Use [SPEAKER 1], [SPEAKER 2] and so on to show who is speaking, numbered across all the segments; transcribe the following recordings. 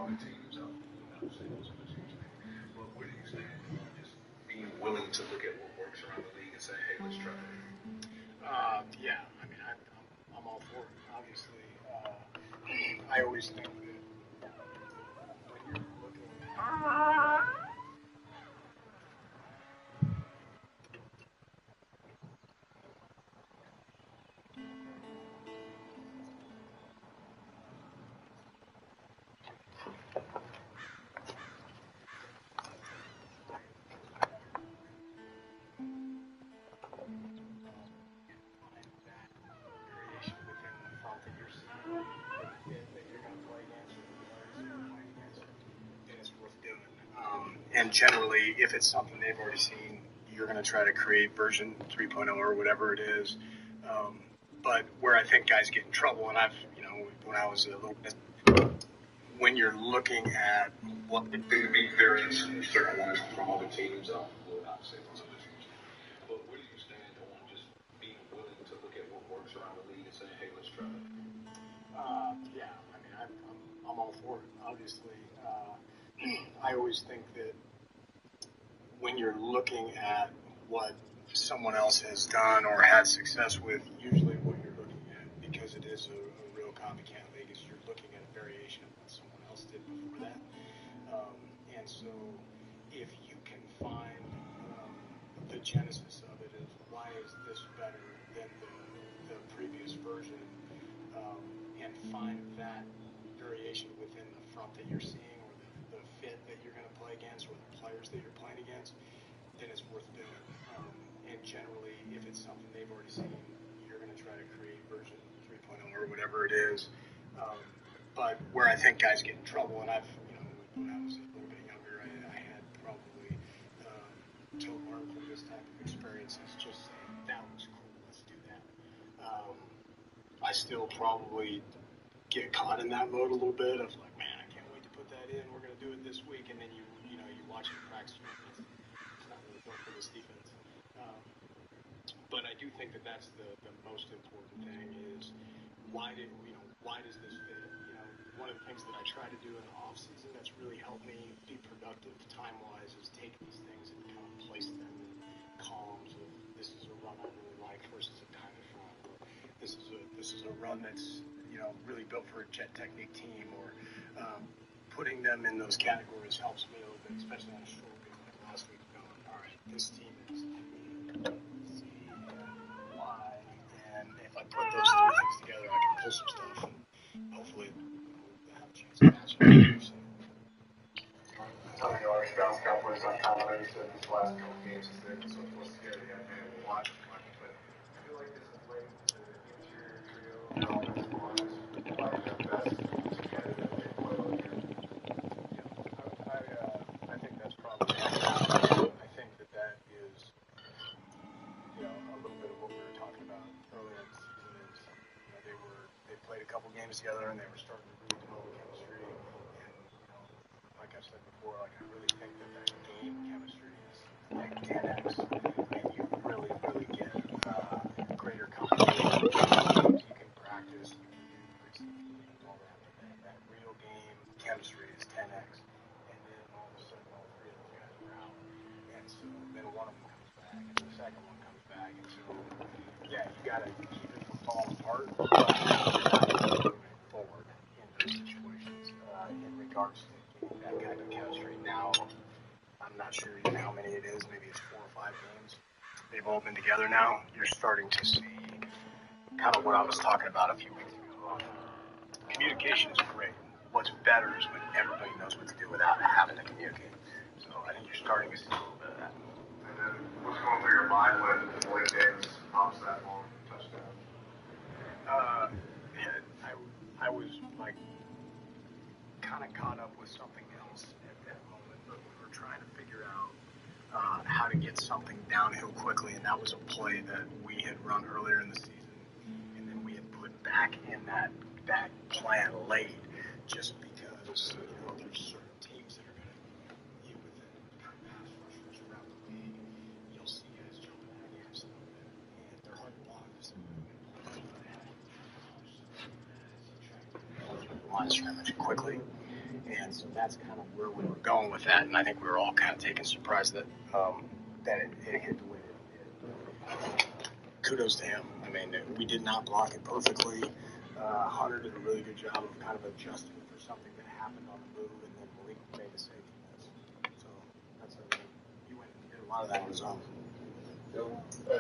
[SPEAKER 1] other teams out. Not saying those other teams, but where do you stand on just being willing to look at what works around the league and say, hey, let's try it?
[SPEAKER 2] Yeah, I mean, I'm all for it. Obviously, I always think that when you're looking variation within the front that you're seeing, that you're going to play against, or the players that you're playing against, then it's worth doing. And generally, if it's something they've already seen, you're going to try to create version 3.0 or whatever it is. But where I think guys get in trouble, and when I was a little bit, when you're looking at what
[SPEAKER 1] the big variance certain ones from other teams out. Will not say those other teams. But where do you stand on just being willing to look at what works around the league and say, hey, let's try it?
[SPEAKER 2] Yeah, I mean, I'm all for it. Obviously, I always think that when you're looking at what someone else has done or had success with, usually what you're looking at, because it is a real copycat league, is you're looking at a variation of what someone else did before that. And so if you can find the genesis of it is why is this better than the previous version, and find that variation within the front that you're seeing, or the fit that you're going to play against, or the players that you're playing against, then it's worth doing. And generally, if it's something they've already seen, you're going to try to create version 3.0 or whatever it is. But where I think guys get in trouble, and when I was a little bit younger, I had probably to learn from this type of experience is just saying, that was cool, let's do that. I still probably get caught in that mode a little bit of like, man, I can't wait to put that in. We're going to do it this week. And then you watch it practice. It's not really built for this defense. But I do think that that's the most important thing is why does this fit? One of the things that I try to do in the off season that's really helped me be productive time-wise is take these things and kind of place them in columns of this is a run I really like versus a kind of run. Or this is a run that's really built for a jet technique team, or putting them in those categories helps me a little bit, especially on a short week like last week, going, all right, this team is C and Y, and if I put those three things together, I can pull some stuff, and hopefully we'll have a chance to match it. So.
[SPEAKER 1] Some of your Dallas Cowboys on comment said these last couple games has been so close together, you haven't been able to watch them much, but I feel like this is late to the interior trio, their offensive lines, probably their best together that they played all year.
[SPEAKER 2] I think that's probably I think that is a little bit of what we were talking about earlier in the season is they played a couple games together and they were starting to really develop chemistry, and like I said before, like I really think that game chemistry is like 10x, and you really get greater competition. You can practice, you can do preseason games, all that, but that real game chemistry is 10x, and then all of a sudden all three of those guys are out, and so then one of them comes back, and the second one comes back, and so yeah, you got to keep it from falling apart, but you're not moving forward in those situations in regards to getting that kind of chemistry. Now, I'm not sure how many it is, maybe it's 4 or 5 games. They've all been together now. You're starting to see kind of what I was talking about a few weeks ago. Communication is great. What's better is when everybody knows what to do without having to communicate. So I think you're starting to see a little bit of that.
[SPEAKER 1] And then what's going through your mind when Blake Davis pops that long touchdown?
[SPEAKER 2] I was like kind of caught up with something else at that moment, but we were trying to figure out how to get something downhill quickly, and that was a play that we had run earlier in the season, and then we had put back in that plan late, just because there's certain teams that are going to, within kind of pass rushers around the league, you'll see guys jumping out against them, and they're hard to block. So line of scrimmage quickly, And so that's kind of where we were going with that. And I think we were all kind of taken surprise that it hit the way it did. Kudos to him. I mean, we did not block it perfectly. Hunter did a really good job of kind of adjusting for something that happened on the move, and then Malik made a safety miss. So that's he went and did a lot of that on his own.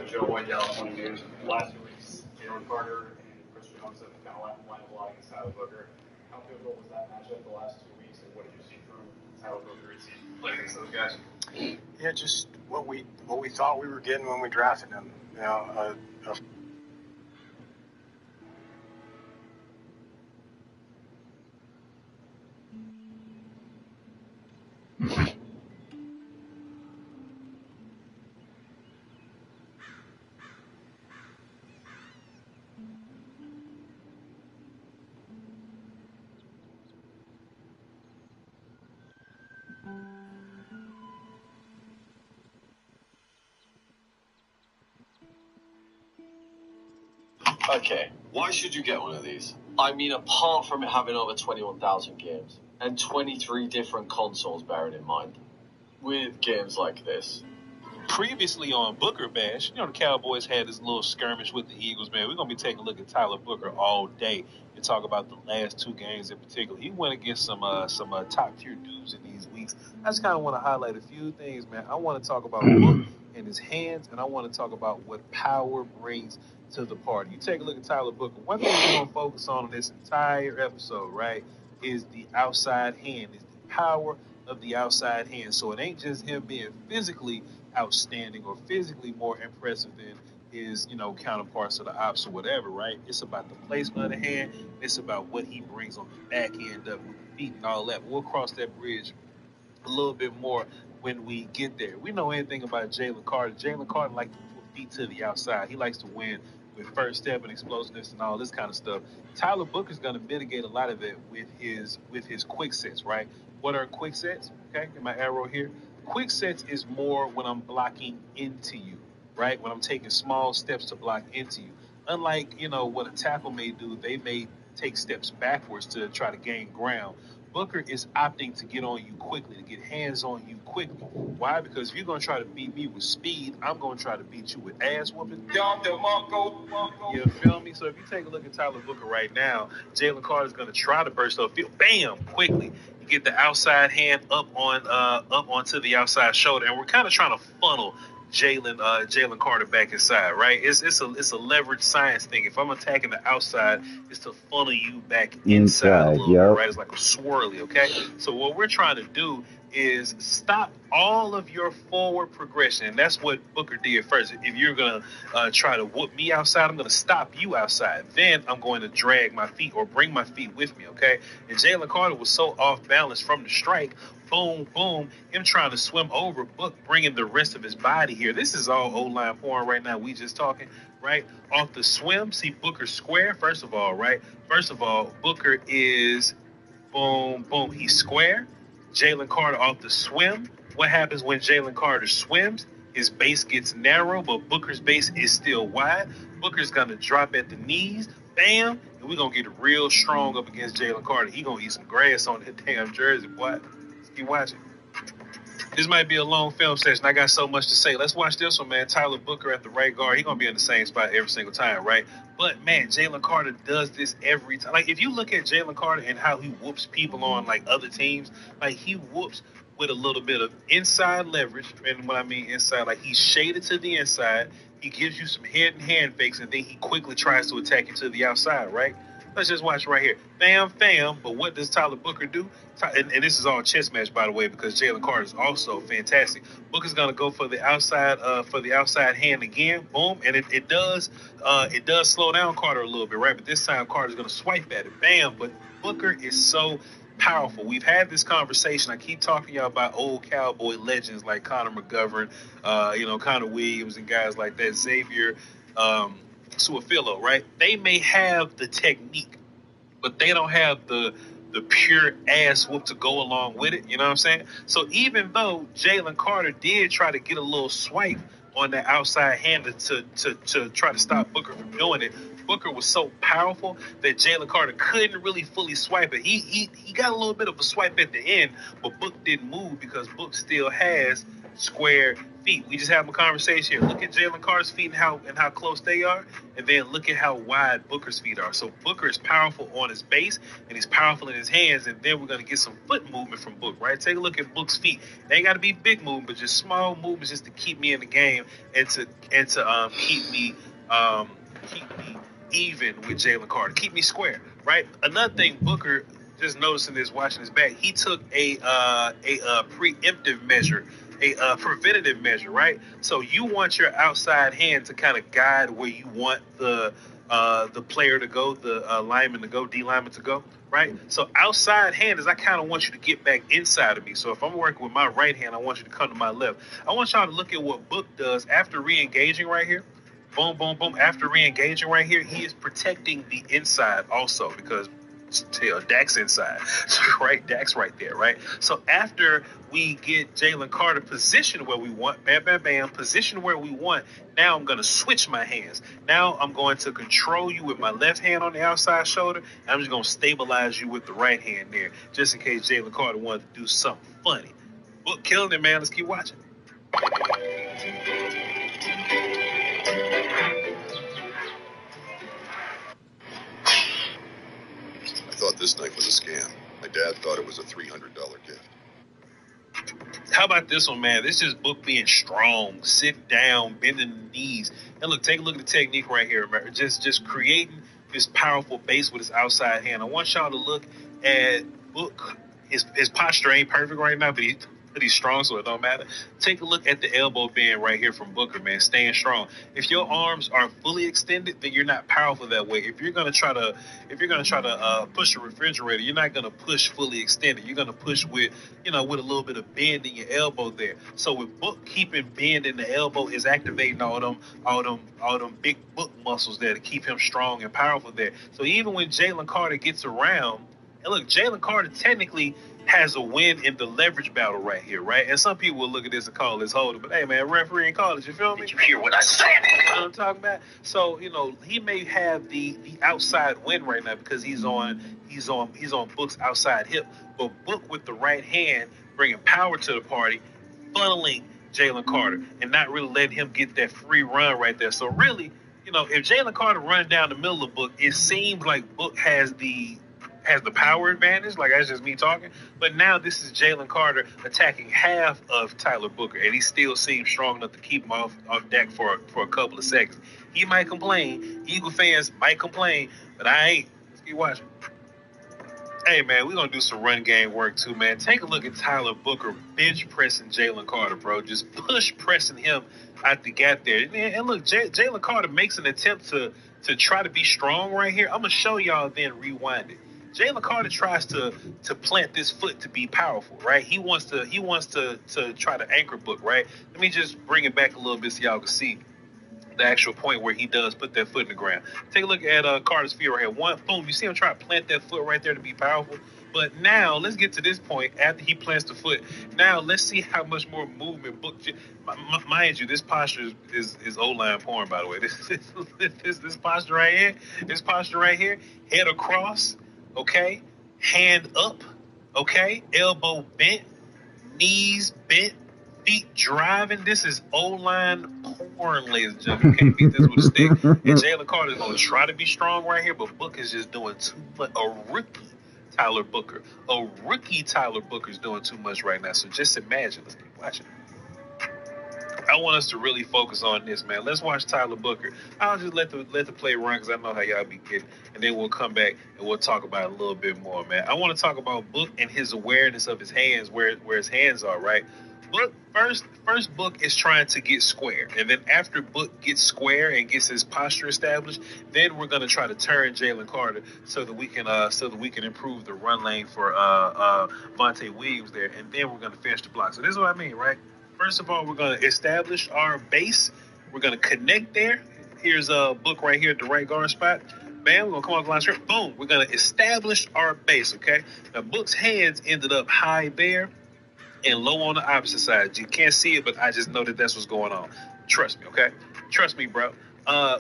[SPEAKER 1] Joe Whiteout, 20 games. Last 2 weeks, Jalen Carter and Chris Jones have kind of lined up a lot against Tyler Booker. How pivotal was that matchup the last 2 weeks, and what did you see from Tyler Booker as he played against those guys?
[SPEAKER 2] Yeah, just what we thought we were getting when we drafted him. You know,
[SPEAKER 3] Okay, why should you get one of these? I mean, apart from it having over 21,000 games and 23 different consoles, bearing in mind, with games like this.
[SPEAKER 4] Previously on Booker Bash, the Cowboys had this little skirmish with the Eagles, man. We're going to be taking a look at Tyler Booker all day and talk about the last 2 games in particular. He went against some top-tier dudes in these weeks. I just kind of want to highlight a few things, man. I want to talk about Book and his hands, and I want to talk about what power brings to the party. You take a look at Tyler Booker. One thing we're going to focus on in this entire episode, right, is the outside hand, is the power of the outside hand. So it ain't just him being physically outstanding or physically more impressive than his, counterparts of the ops or whatever, right? It's about the placement of the hand. It's about what he brings on the back end of with the feet and all that. We'll cross that bridge a little bit more when we get there. We know anything about Jalen Carter. Jalen Carter likes to put feet to the outside. He likes to win with first step and explosiveness and all this kind of stuff. Tyler Booker's going to mitigate a lot of it with his quick sets, right? What are quick sets? Okay, get my arrow here. Quick sets is more when I'm blocking into you, right? When I'm taking small steps to block into you. Unlike, what a tackle may do, they may take steps backwards to try to gain ground. Booker is opting to get on you quickly, to get hands on you quickly. Why? Because if you're going to try to beat me with speed, I'm going to try to beat you with ass whooping. You feel me? So if you take a look at Tyler Booker right now, Jalen Carter is going to try to burst up field. Bam! Quickly. You get the outside hand up onto the outside shoulder, and we're kind of trying to funnel Jalen Carter back inside, right? It's a leverage science thing. If I'm attacking the outside, it's to funnel you back inside a little bit, right? It's like a swirly, okay? So what we're trying to do is stop all of your forward progression. And that's what Booker did first. If you're going to try to whoop me outside, I'm going to stop you outside. Then I'm going to drag my feet or bring my feet with me, okay? And Jalen Carter was so off balance from the strike. Boom, boom, him trying to swim over Book, bringing the rest of his body here. This is all O-line porn right now. We just talking, right? Off the swim, see Booker square, first of all, right? First of all, Booker is boom, boom. He's square. Jalen Carter off the swim. What happens when Jalen Carter swims? His base gets narrow, but Booker's base is still wide. Booker's going to drop at the knees. Bam. And we're going to get real strong up against Jalen Carter. He going to eat some grass on that damn jersey, boy. Keep watching. This might be a long film session. I got so much to say. Let's watch this one, man. Tyler Booker at the right guard. He's going to be in the same spot every single time, right? But, man, Jalen Carter does this every time. Like, if you look at Jalen Carter and how he whoops people on, like, other teams, like, he whoops with a little bit of inside leverage. And when I mean inside, like, he's shaded to the inside. He gives you some head and hand fakes, and then he quickly tries to attack you to the outside, right? Let's just watch right here. Bam, bam. But what does Tyler Booker do? And this is all chess match, by the way, because Jalen Carter is also fantastic. Booker's gonna go for the outside hand again. Boom, and it does slow down Carter a little bit, right? But this time Carter's gonna swipe at it. Bam. But Booker is so powerful. We've had this conversation. I keep talking to y'all about old Cowboy legends like Connor McGovern, Connor Williams, and guys like that. Xavier Suafilo, right? They may have the technique, but they don't have the pure ass whoop to go along with it. You know what I'm saying? So even though Jalen Carter did try to get a little swipe on that outside hand to try to stop Booker from doing it. Booker was so powerful that Jalen Carter couldn't really fully swipe it. He got a little bit of a swipe at the end, but Book didn't move because Book still has square feet. We just have a conversation here. Look at Jalen Carter's feet and how close they are, and then look at how wide Booker's feet are. So Booker is powerful on his base, and he's powerful in his hands, and then we're going to get some foot movement from Book, right? Take a look at Book's feet. They ain't got to be big movement, but just small movements just to keep me in the game and to keep me even with Jalen Carter, keep me square, right? Another thing, Booker, just noticing this, watching his back, he took a preemptive measure, a preventative measure, right? So you want your outside hand to kind of guide where you want the player to go, the lineman to go, D lineman to go, right? So outside hand is I kind of want you to get back inside of me. So if I'm working with my right hand, I want you to come to my left. I want y'all to look at what Book does after re-engaging right here. Boom, boom, boom. After re-engaging right here, he is protecting the inside also because Dak's inside, right? Dak's right there, right? So after we get Jalen Carter positioned where we want, bam, bam, bam, positioned where we want, now I'm going to switch my hands. Now I'm going to control you with my left hand on the outside shoulder, and I'm just going to stabilize you with the right hand there, just in case Jalen Carter wanted to do something funny. Book killing it, man. Let's keep watching.
[SPEAKER 5] I thought this knife was a scam. My dad thought it was a $300 gift.
[SPEAKER 4] How about this one, man? This is Book being strong, sitting down, bending the knees. And look, take a look at the technique right here, man. Just creating this powerful base with his outside hand. I want y'all to look at Book. His posture ain't perfect right now, but he's strong, so it don't matter. Take a look at the elbow bend right here from Booker, man, staying strong. If your arms are fully extended, then you're not powerful that way. If you're gonna try to push a refrigerator, you're not gonna push fully extended. You're gonna push with a little bit of bend in your elbow there. So with Book keeping bend in the elbow is activating all them big Book muscles there to keep him strong and powerful there. So even when Jalen Carter gets around, and look, Jalen Carter technically has a win in the leverage battle right here, right? And some people will look at this and call this holder, but hey, man, referee and call it. You feel me?
[SPEAKER 3] Did you hear what I said?
[SPEAKER 4] You know what I'm talking about? So he may have the outside win right now because he's on Book's outside hip, but Book with the right hand bringing power to the party, funneling Jalen Carter and not really letting him get that free run right there. So really, if Jalen Carter running down the middle of Book, it seems like Book has the power advantage, like that's just me talking. But now this is Jalen Carter attacking half of Tyler Booker, and he still seems strong enough to keep him off deck for a couple of seconds. He might complain, Eagle fans might complain, but I ain't. Let's keep watching. Hey, man, we're going to do some run game work too, man. Take a look at Tyler Booker bench pressing Jalen Carter, bro. Just push pressing him out the gap there. And look, Jalen Carter makes an attempt to try to be strong right here. I'm going to show y'all, then rewind it. Jalen Carter tries to plant this foot to be powerful, right? He wants to try to anchor Book, right? Let me just bring it back a little bit so y'all can see the actual point where he does put that foot in the ground. Take a look at Carter's feet right here. One, boom, you see him try to plant that foot right there to be powerful. But now let's get to this point after he plants the foot. Now let's see how much more movement Book. Mind you, this posture is O-line porn, by the way. This posture right here, head across. Okay, hand up, okay, elbow bent, knees bent, feet driving. This is O-line porn, ladies and gentlemen. You can't beat this with a stick. And Jalen Carter is going to try to be strong right here, but Book is just doing too much. A rookie Tyler Booker is doing too much right now. So just imagine. Let's keep watching. I want us to really focus on this, man. Let's watch Tyler Booker. I'll just let the play run because I know how y'all be getting, and then we'll come back and we'll talk about it a little bit more, man. I want to talk about Book and his awareness of his hands, where his hands are, right? Book first Book is trying to get square, and then after Book gets square and gets his posture established, then we're gonna try to turn Jalen Carter so that we can improve the run lane for Vontae Williams there, and then we're gonna finish the block. So this is what I mean, right? First of all, we're going to establish our base. We're going to connect there. Here's a Book right here at the right guard spot. Bam, we're going to come off the line straight. Boom, we're going to establish our base, okay? Now, Book's hands ended up high there and low on the opposite side. You can't see it, but I just know that that's what's going on. Trust me, okay? Trust me, bro.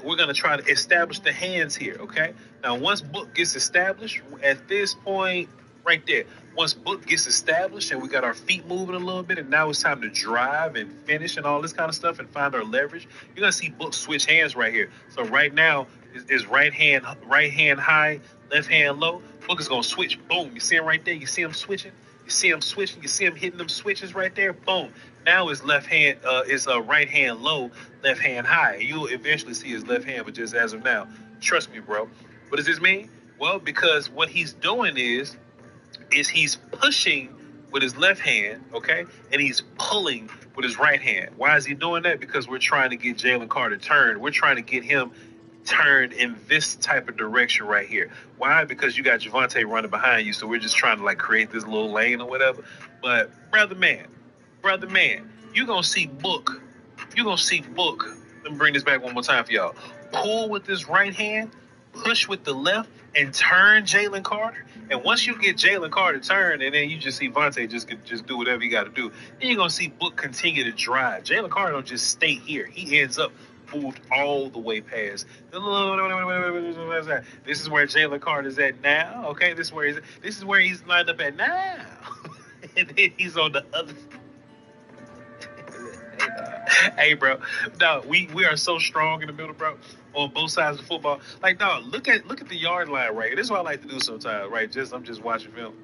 [SPEAKER 4] We're gonna try to establish the hands here, okay? Now, once book gets established, at this point, right there, once book gets established and we got our feet moving a little bit, and now it's time to drive and finish and all this kind of stuff and find our leverage, you're gonna see book switch hands right here. So right now is right hand high, left hand low. Book is gonna switch. Boom. You see him right there? You see him switching? You see him switching? You see him hitting them switches right there? Boom. Now his left hand is right hand low, left hand high. You'll eventually see his left hand, but just as of now, trust me, bro. What does this mean? Well, because what he's doing is he's pushing with his left hand, okay, and he's pulling with his right hand. Why is he doing that? Because we're trying to get Jalen Carter turned. We're trying to get him turned in this type of direction right here. Why? Because you got Javante running behind you, so we're just trying to like create this little lane or whatever. But brother man, you're gonna see Book. Let me bring this back one more time for y'all. Pull with this right hand, push with the left, and turn Jalen Carter. And once you get Jalen Carter turned, and then you just see Vontae just do whatever he got to do, then you're gonna see Book continue to drive. Jalen Carter don't just stay here. He ends up moved all the way past. This is where Jalen Carter's at now. Okay, this is where he's lined up at now. And then he's on the other. Hey, bro. No, we are so strong in the middle, bro. On both sides of the football. Like, dog, look at the yard line right here. This is what I like to do sometimes, right? I'm just watching film.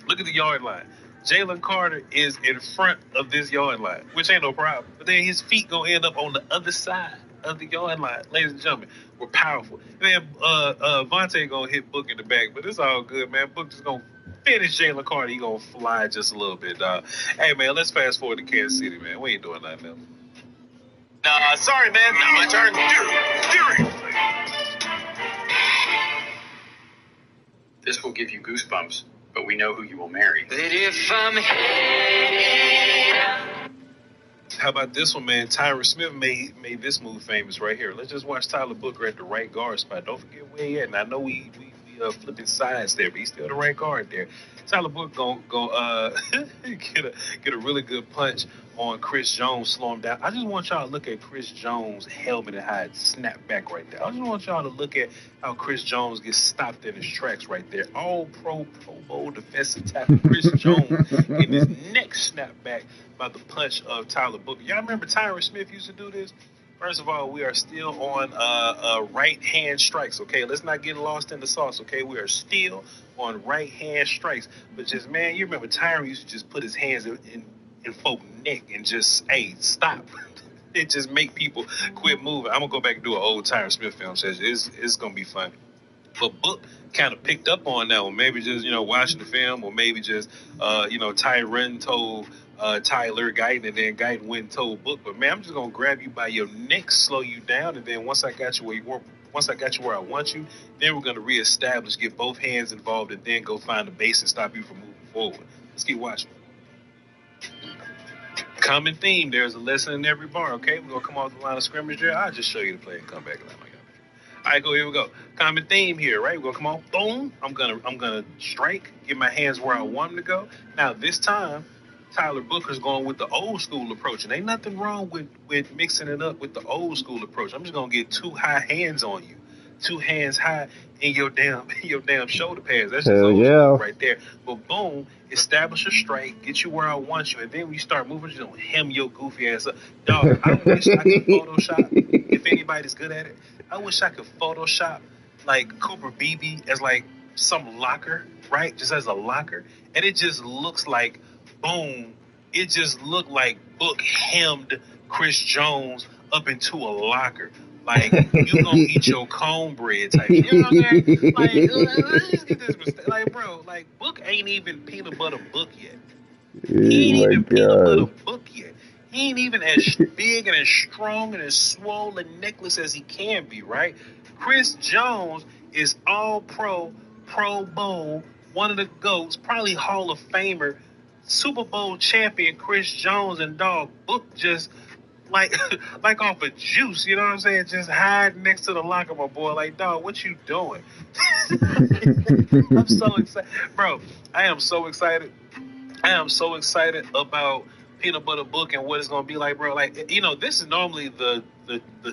[SPEAKER 4] Look at the yard line. Jalen Carter is in front of this yard line, which ain't no problem. But then his feet gonna end up on the other side of the yard line. Ladies and gentlemen, we're powerful. And then Vontae gonna hit Book in the back, but it's all good, man. Book just gonna finish Jalen Carter. He gonna fly just a little bit, dog. Hey, man, let's fast forward to Kansas City, man. We ain't doing nothing else.
[SPEAKER 3] Sorry, man. Not my turn.
[SPEAKER 6] This will give you goosebumps, but we know who you will marry.
[SPEAKER 7] But if I'm
[SPEAKER 4] How about this one, man? Tyron Smith made this move famous right here. Let's just watch Tyler Booker at the right guard spot. Don't forget where he at. And I know we flipping sides there, but he's still the right guard there. Tyler Booker gonna get a really good punch on Chris Jones, slow him down. I just want y'all to look at Chris Jones' helmet and how it snapped back right there. I just want y'all to look at how Chris Jones gets stopped in his tracks right there. All Pro Bowl defensive tackle Chris Jones in his next snapback by the punch of Tyler Booker. Y'all remember Tyron Smith used to do this? First of all, we are still on right-hand strikes, okay? Let's not get lost in the sauce, okay? We are still on right-hand strikes. But just, man, you remember Tyron used to just put his hands in folk neck and just, hey, stop. It just make people quit moving. I'm going to go back and do an old Tyron Smith film session. It's going to be fun. But Book kind of picked up on that one. Maybe just, watching the film, or maybe just, Tyron told Tyler Guyton, and then Guyton went and told Book. But man, I'm just gonna grab you by your neck, slow you down, and then once I got you where I want you, then we're gonna reestablish, get both hands involved, and then go find the base and stop you from moving forward. Let's keep watching. Common theme. There's a lesson in every bar. Okay, we're gonna come off the line of scrimmage there. I'll just show you the play and come back. All right, here we go. Common theme here, right? We're gonna come on, boom. I'm gonna strike, get my hands where I want them to go. Now this time, Tyler Booker's going with the old school approach, and ain't nothing wrong with mixing it up with the old school approach. I'm just gonna get two high hands on you, two hands high in your damn shoulder pads. That's just old school right there. But boom, establish a strike, get you where I want you, and then when you start moving, you don't hem your goofy ass up. Dog, I wish I could Photoshop. If anybody's good at it, I wish I could Photoshop like Cooper Beebe as like some locker, right? Just as a locker, and it just looks like. Boom, it just looked like Book hemmed Chris Jones up into a locker. Like, you gonna eat your cornbread type. You know what I'm saying? Like, let's just get this mistake. Like, bro, like, Book ain't even peanut butter Book yet. He ain't even peanut butter Book yet. He ain't even as big and as strong and as swollen necklace as he can be, right? Chris Jones is all pro bowl, one of the GOATs, probably Hall of Famer, Super Bowl champion Chris Jones, and dog Book just like off of juice, you know what I'm saying? Just hide next to the locker, my boy. Like, dog, what you doing? I'm so excited, bro. I am so excited. I am so excited about peanut butter book and what it's gonna be like, bro. Like, you know, this is normally the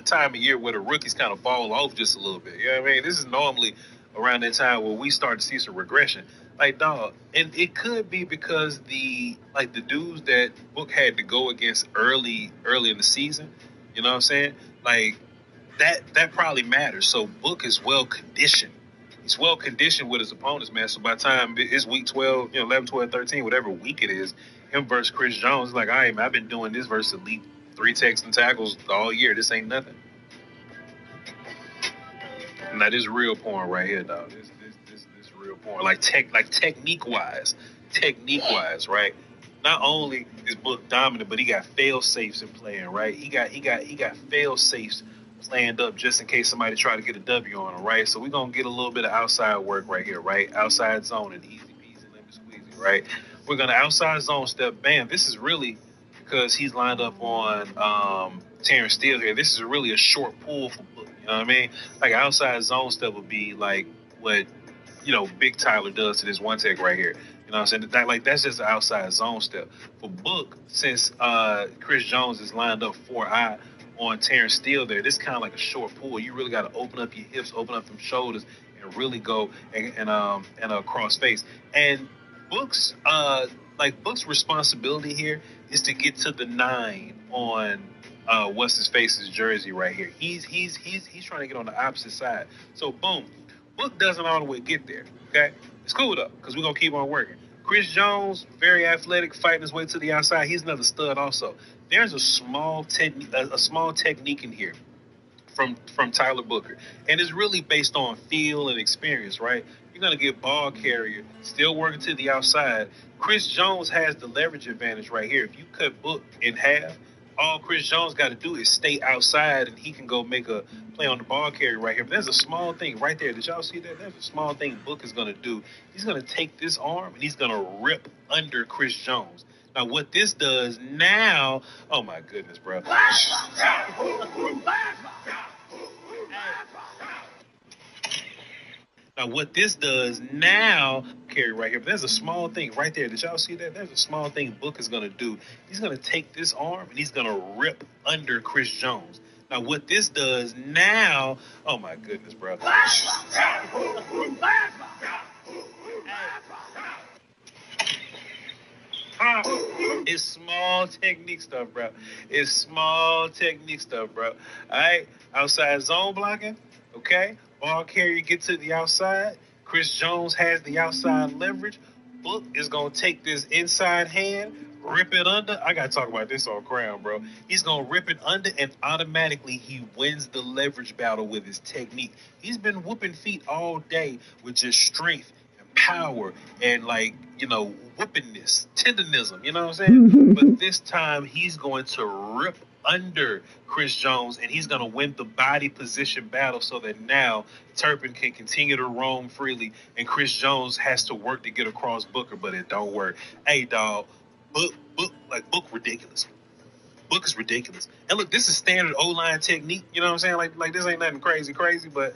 [SPEAKER 4] time of year where the rookies kind of fall off just a little bit. You know what I mean? This is normally around that time where we start to see some regression. Like, dog, and it could be because the dudes that Book had to go against early in the season, you know what I'm saying? Like that probably matters. So Book is well conditioned. He's well conditioned with his opponents, man. So by the time it's week 12, 11, 12, 13, whatever week it is, him versus Chris Jones, like, all right, man, I've been doing this versus elite 3 techs and tackles all year. This ain't nothing. Now this real porn right here, dog. This real porn. Like technique wise, right? Not only is Book dominant, but he got fail safes in playing, right? He got fail safes planned up just in case somebody try to get a W on him, right? So we're gonna get a little bit of outside work right here, right? Outside zone and easy peasy, lemon squeezy, right? We're gonna outside zone step. Bam! This is really because he's lined up on Terrence Steele here. This is really a short pull for Book. You know what I mean? Like outside zone step would be like what Big Tyler does to this one tech right here. You know what I'm saying? That's just an outside zone step. For Book, since Chris Jones is lined up 4-eye on Terrence Steele there, this kind of like a short pull. You really got to open up your hips, open up them shoulders, and really go and cross face. And Book's responsibility here is to get to the 9 on what's his face's jersey right here. He's trying to get on the opposite side. So boom, Book doesn't all the way get there. Okay, it's cool though because we're gonna keep on working. Chris Jones, very athletic, fighting his way to the outside. He's another stud also. There's a small technique in here from Tyler Booker, and it's really based on feel and experience, right? You're gonna get ball carrier still working to the outside. Chris Jones has the leverage advantage right here. If you cut Book in half, all Chris Jones got to do is stay outside, and he can go make a play on the ball carrier right here. But there's a small thing right there. Did y'all see that? There's a small thing Book is gonna do. He's gonna take this arm and he's gonna rip under Chris Jones. Now, what this does now, oh my goodness, bro. Now, what this does now, carry right here, but there's a small thing right there. Did y'all see that? There's a small thing Book is going to do. He's going to take this arm and he's going to rip under Chris Jones. Now, what this does now, oh my goodness, bro. It's small technique stuff, bro. It's small technique stuff, bro. All right, outside zone blocking, okay? Ball carrier get to the outside. Chris Jones has the outside leverage. Book is going to take this inside hand, rip it under. I got to talk about this on Crown, bro. He's going to rip it under, and automatically he wins the leverage battle with his technique. He's been whooping feet all day with just strength and power and, whoopingness, tendonism, you know what I'm saying? But this time he's going to rip under Chris Jones, and he's going to win the body position battle so that now Turpin can continue to roam freely, and Chris Jones has to work to get across Booker, but it don't work. Hey, dog, Book ridiculous. Book is ridiculous. And look, this is standard O-line technique, you know what I'm saying? Like this ain't nothing crazy, but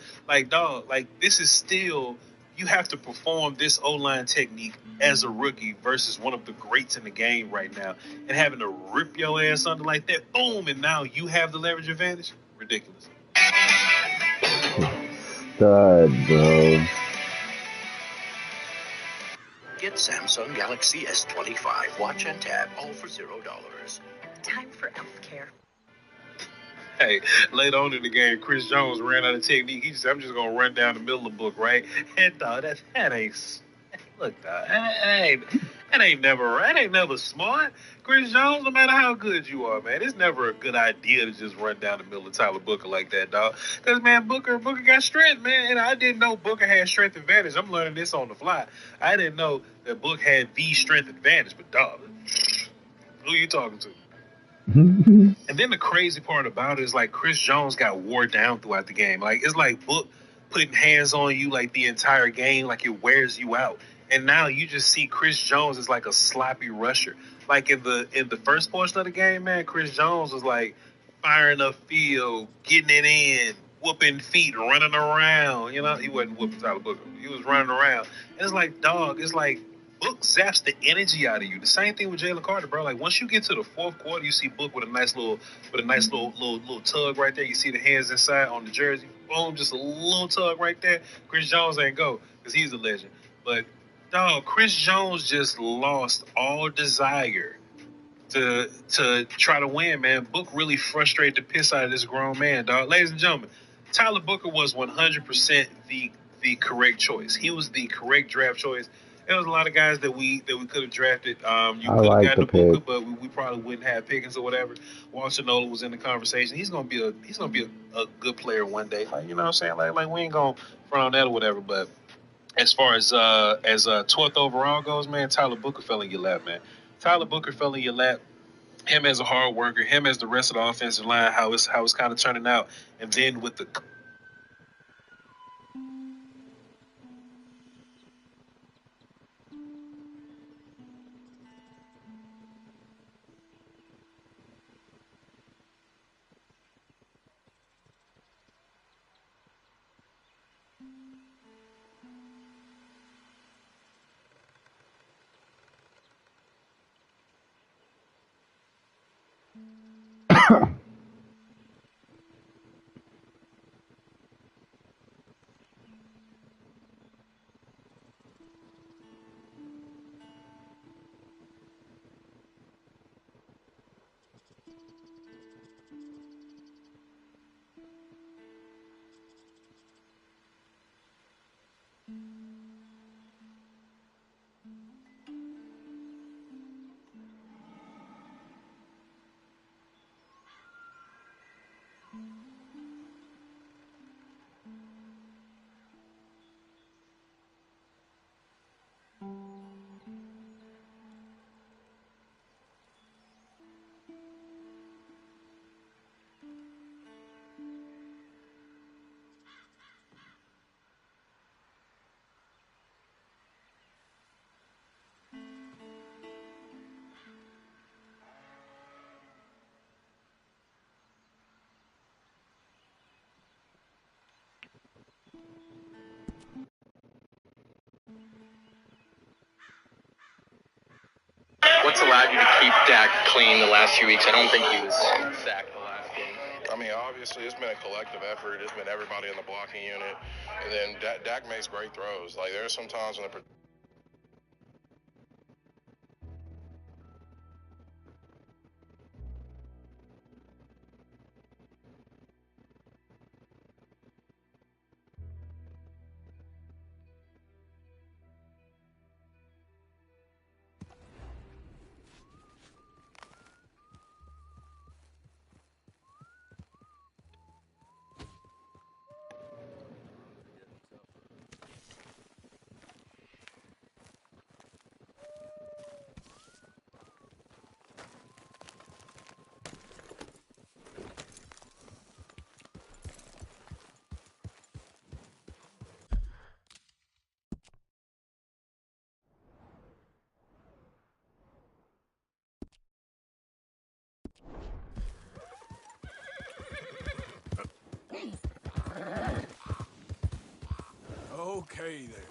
[SPEAKER 4] this is still, you have to perform this O-line technique as a rookie versus one of the greats in the game right now, and having to rip your ass under like that, boom, and now you have the leverage advantage. Ridiculous.
[SPEAKER 7] God, bro.
[SPEAKER 8] Get Samsung Galaxy S25 watch and tab, all for $0.
[SPEAKER 9] Time for elf care.
[SPEAKER 4] Hey, later on in the game, Chris Jones ran out of technique. He said, I'm just going to run down the middle of the book, right? And that ain't, look, dog, that ain't never smart. Chris Jones, no matter how good you are, man, it's never a good idea to just run down the middle of Tyler Booker like that, dog. Because, man, Booker got strength, man. And I didn't know Booker had strength advantage. I'm learning this on the fly. I didn't know that Booker had the strength advantage, but, dog, who you talking to? And then the crazy part about it is, like, Chris Jones got wore down throughout the game. Like, it's like Book putting hands on you, like, the entire game, like it wears you out. And now you just see Chris Jones as like a sloppy rusher. Like in the first portion of the game, man, Chris Jones was like firing up field, getting it in, whooping feet, running around. You know, he wasn't whooping Tyler Booker. He was running around. And it's like, dog, it's like Book zaps the energy out of you. The same thing with Jalen Carter, bro. Like once you get to the fourth quarter, you see Book with a nice little tug right there. You see the hands inside on the jersey. Boom, just a little tug right there. Chris Jones ain't go because he's a legend. But dog, Chris Jones just lost all desire to try to win, man. Book really frustrated the piss out of this grown man, dog. Ladies and gentlemen, Tyler Booker was 100% the correct choice. He was the correct draft choice. There was a lot of guys that we could have drafted. You
[SPEAKER 7] I
[SPEAKER 4] could have
[SPEAKER 7] like
[SPEAKER 4] gotten
[SPEAKER 7] the
[SPEAKER 4] Booker,
[SPEAKER 7] pick.
[SPEAKER 4] but we probably wouldn't have Pickens or whatever. Walter Nolan was in the conversation. He's gonna be a good player one day. Like you know what I'm saying? Like we ain't gonna front on that or whatever. But as far as 12th overall goes, man, Tyler Booker fell in your lap, man. Tyler Booker fell in your lap. Him as a hard worker, him as the rest of the offensive line, how it's kind of turning out, and then with the
[SPEAKER 6] What's allowed you to keep Dak clean the last few weeks? I don't think he was sacked the last game.
[SPEAKER 5] I mean, obviously, it's been a collective effort. It's been everybody in the blocking unit. And then Dak makes great throws. Like, there are some times when the
[SPEAKER 10] Okay then.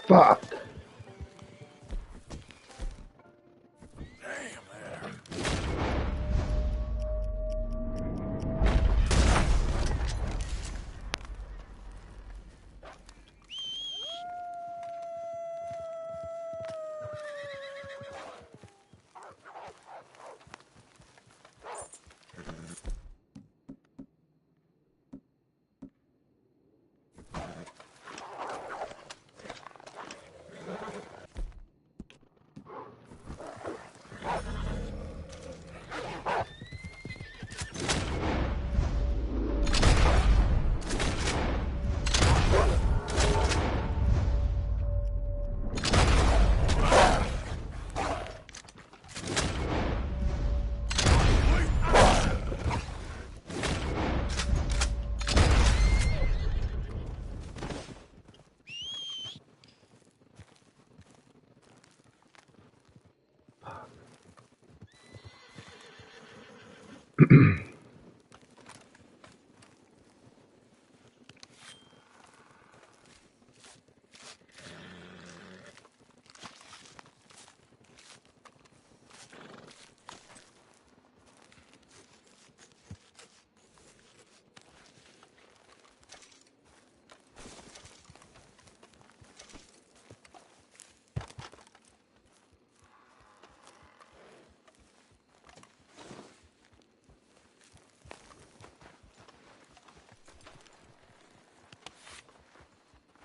[SPEAKER 7] Fuck.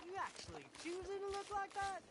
[SPEAKER 10] You actually choosing to look like that?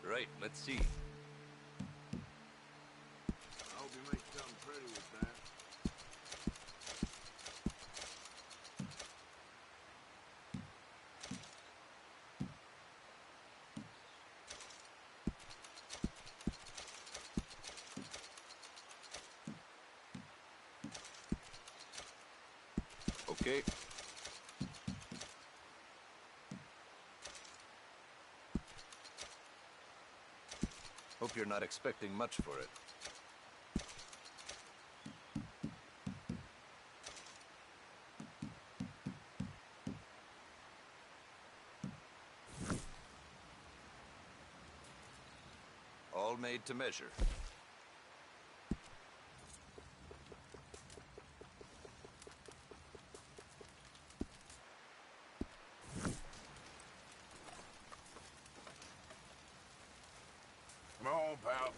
[SPEAKER 11] Right, let's see.
[SPEAKER 12] I hope you make something pretty with that.
[SPEAKER 11] Okay. Hope you're not expecting much for it. All made to measure.
[SPEAKER 12] Come on, pal.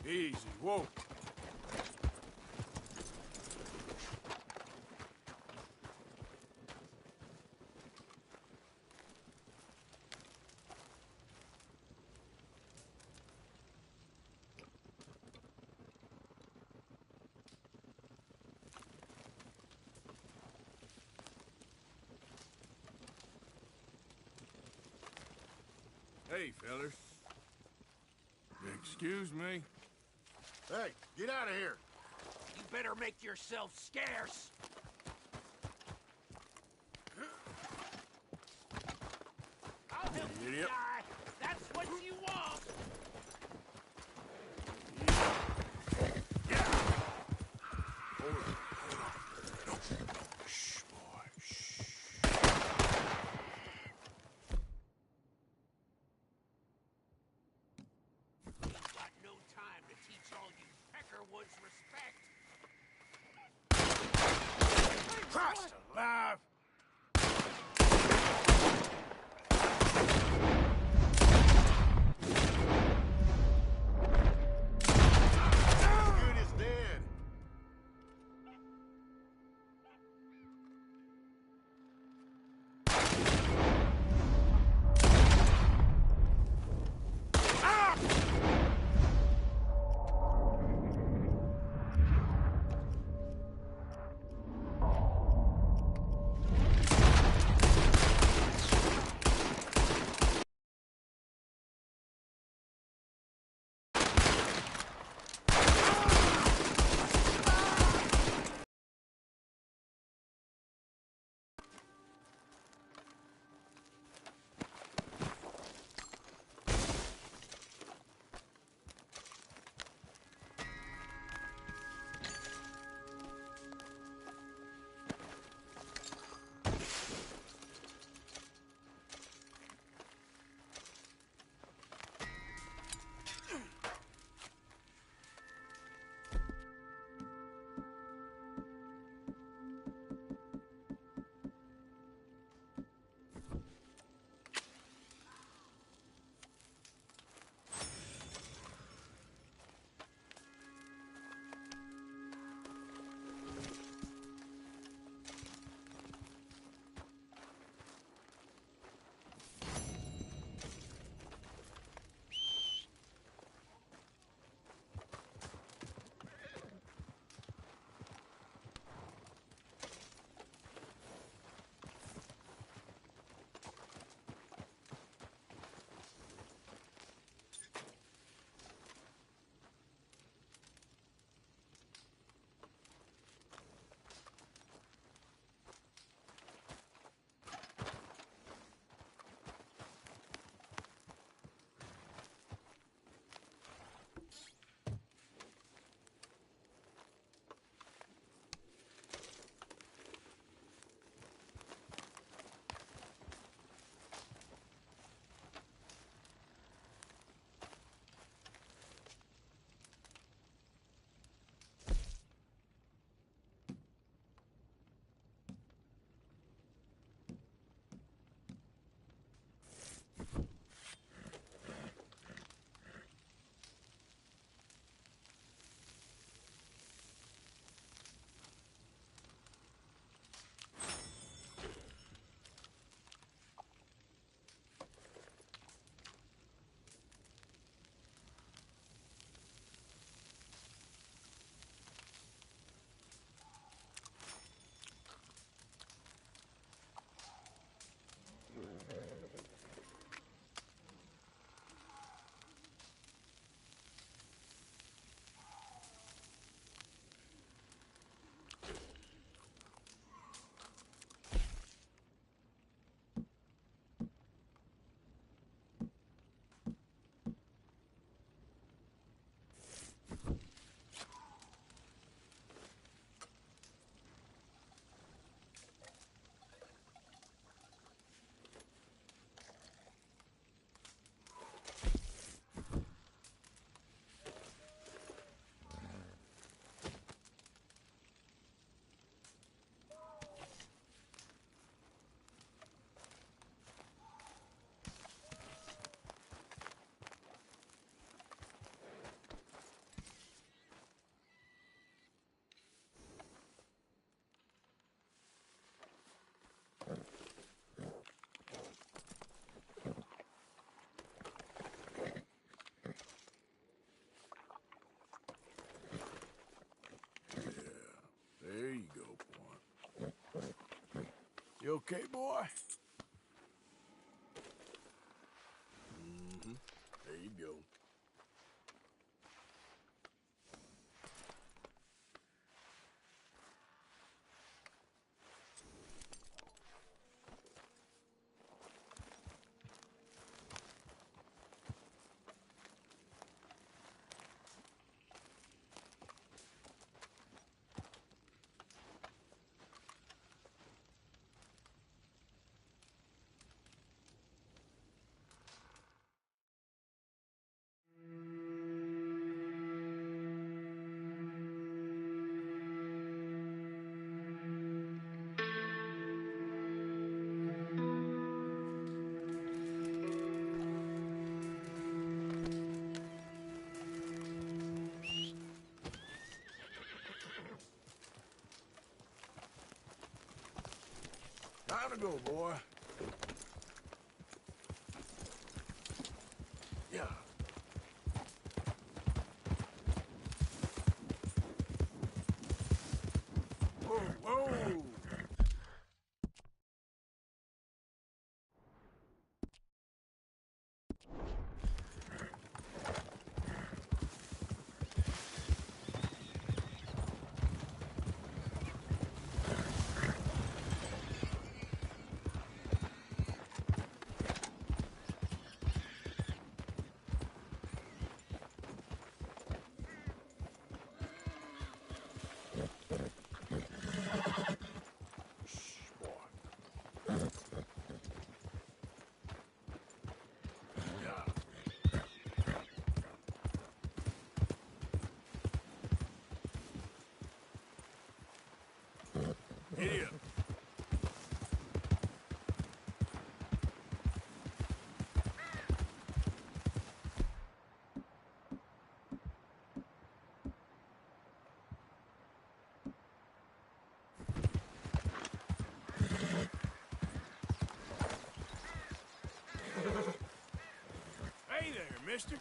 [SPEAKER 12] Easy, whoa. Hey, fellas. Excuse me?
[SPEAKER 13] Hey, get out of here! You better make yourself scarce! I'll help you
[SPEAKER 12] Idiot.
[SPEAKER 13] die! That's what you want!
[SPEAKER 12] Shh, boy, shh.
[SPEAKER 13] We've got no time to teach all you Peckerwoods respect.
[SPEAKER 12] Christ alive!
[SPEAKER 13] Good is dead.
[SPEAKER 12] You okay, boy? There you go. Time to go, boy. Yeah. Whoa, whoa! Giddy up. Hey there, mister.